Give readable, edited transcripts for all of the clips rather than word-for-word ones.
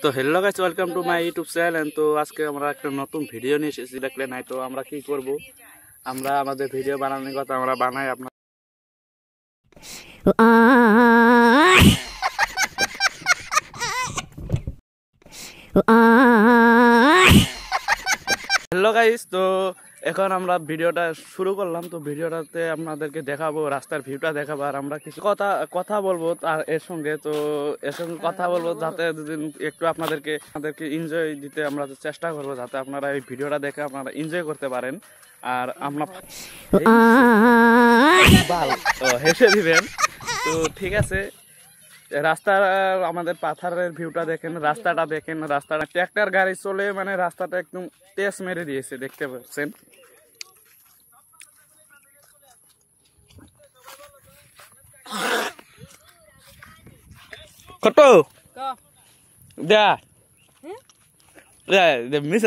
তো hello guys welcome to my YouTube channel. तो আজকে আমরা একটা নতুন ভিডিও নিয়ে এসেছি দেখলে নাই। তো আমরা কি করব, আমরা আমাদের ভিডিও বানানোর কথা আমরা বানাই আপনার। हेलो गाइस, तो এখন আমরা ভিডিওটা শুরু করলাম। তো ভিডিওটাতে আপনাদেরকে দেখাবো রাস্তার ভিউটা দেখাবো, আর আমরা কিছু কথা বলবো তার এর সঙ্গে। তো এর সঙ্গে কথা বলবো যাতে একটু আপনাদেরকে এনজয় দিতে আমরা চেষ্টা করবো, যাতে আপনারা এই ভিডিওটা দেখে আপনারা এনজয় করতে পারেন আর আপনার হেসে দিবেন। তো ঠিক আছে, রাস্তা আমাদের পাথারের ভিউটা দেখেন, রাস্তাটা দেখেন। রাস্তাটা ট্র্যাক্টর গাড়ি চলে মানে রাস্তাটা একদম তেজ মেরে দিয়েছে, দেখতে পাচ্ছেন। কত দা মিস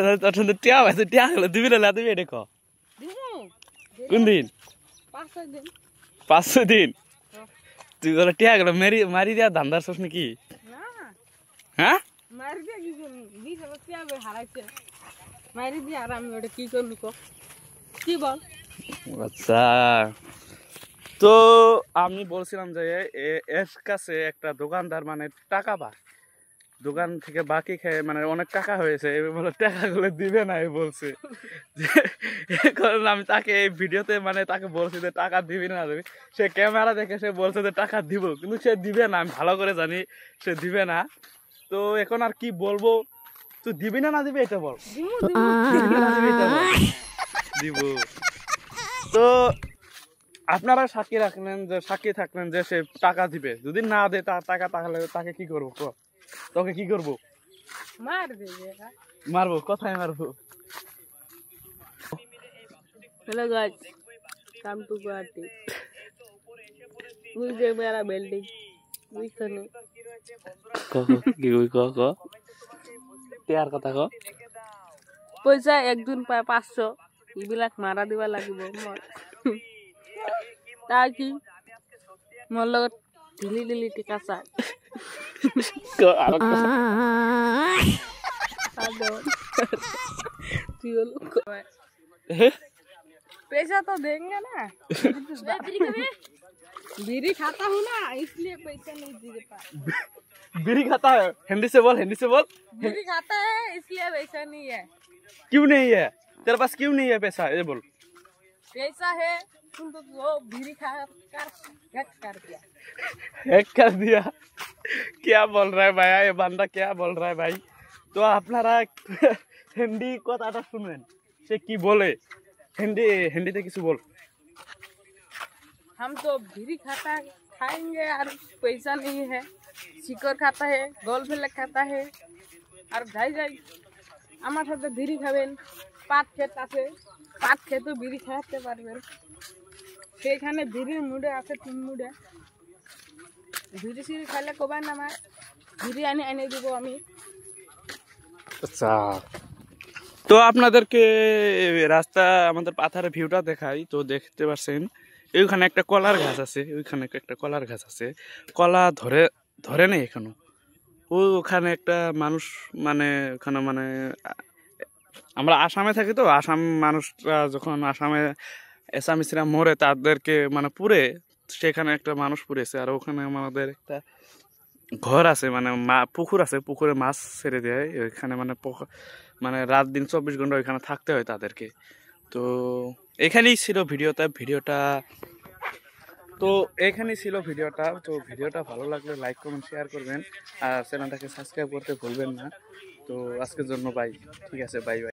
টিয়া আছে, টিয়া হলো দিবি না দিবি এটা ক কোন দিন 5-6 দিন তুই বলে টিয়া গেল মারি দিয়া ধান্দার ছোস নাকি? হ্যাঁ মারি দিয়া কি করবি? 20,000 টিয়া হারাইছে, মারি দিয়া আর আমি ওটা কি করবি কি বল? আচ্ছা, তো আমি বলছিলাম যে এর কাছে একটা দোকানদার মানে টাকা পায়, দোকান থেকে বাকি খেয়ে মানে অনেক টাকা হয়েছে, বলে টাকাগুলো দিবে না বলছে। কারণ আমি তাকে এই ভিডিওতে মানে তাকে বলছি যে টাকা দিবি না দিবি, সে ক্যামেরা দেখে সে বলছে যে টাকা দিব, কিন্তু সে দিবে না, আমি ভালো করে জানি সে দিবে না। তো এখন আর কি বলবো, তুই দিবি না দিবি এটা বল। দিব। তো আপনারা সাক্ষী থাকলেন যে সে টাকা দিবে, যদি না দেয় টাকা তাহলে তাকে কি করবো? তোকে কি করবো? মারবো, কোথায় মারবো? Hello guys, come to Guwahati. उई जे मेरा बिल्डिंग उई कने কি তিয়ার কথা ক। পয়সা একদিন পায় 500, ইবিলাক মারা দিবা লাগিব মোৰ। তা কি মোৰ লগত ঢিলি টিকা চাই पैसा तो देंगे ना, बीड़ी खाता हूँ ना इसलिए पैसा नहीं दे पाए। बीड़ी खाता है? हिंदी से बोल, हिंदी से बोल। बीड़ी खाता है इसलिए पैसा नहीं है। क्यों नहीं है तेरे पास? क्यों नहीं है पैसा ये बोल। पैसा है तुम तो वो बीड़ी खा कर हैक कर दिया। हैक कर दिया? क्या बोल रहा है भाई ये बंदा, क्या बोल रहा है भाई? तो আপনারা হিন্দি কথাটা শুনেন সে কি বলে, হিন্দিতে কিছু বল। हम तो बीड़ी खाएंगे और पैसा नहीं है, शिकर खाता है, गोल भेले खाता है और যাই আমার সাথে বিড়ি খাবেন। পাট ক্ষেত আছে, পাট খেতে বিড়ি খাওয়াতে পারবেন। সেখানে বিড়ির মুড়ে আছে 3 মুড়ে, বিড়ি সিড়ি খাইলে কবেন না, আমার বিড়ি এনে দিব আমি। আচ্ছা, তো আপনাদেরকে রাস্তা আমাদের পাথারের ভিউটা দেখাই। তো দেখতে পাচ্ছেন ওইখানে একটা কলার গাছ আছে, ওইখানে একটা কলার গাছ আছে, কলা ধরে নেই এখনো। ওখানে একটা মানুষ মানে ওখানে মানে আমরা আসামে থাকি, তো আসাম মানুষরা যখন আসামে এসামিসরা মরে তাদেরকে মানে পুড়ে, সেখানে একটা মানুষ পুড়েছে। আর ওখানে আমাদের একটা ঘর আছে মানে পুকুর আছে, পুকুরে মাছ ছেড়ে দেয় ওইখানে, মানে রাত দিন 24 ঘন্টা ওইখানে থাকতে হয় তাদেরকে। তো এখানেই ছিল ভিডিওটা। তো এখানেই ছিল ভিডিওটা। তো ভিডিওটা ভালো লাগলে লাইক কমেন্ট শেয়ার করবেন আর চ্যানেলটাকে সাবস্ক্রাইব করতে ভুলবেন না। তো আজকের জন্য বাই, ঠিক আছে, বাই বাই।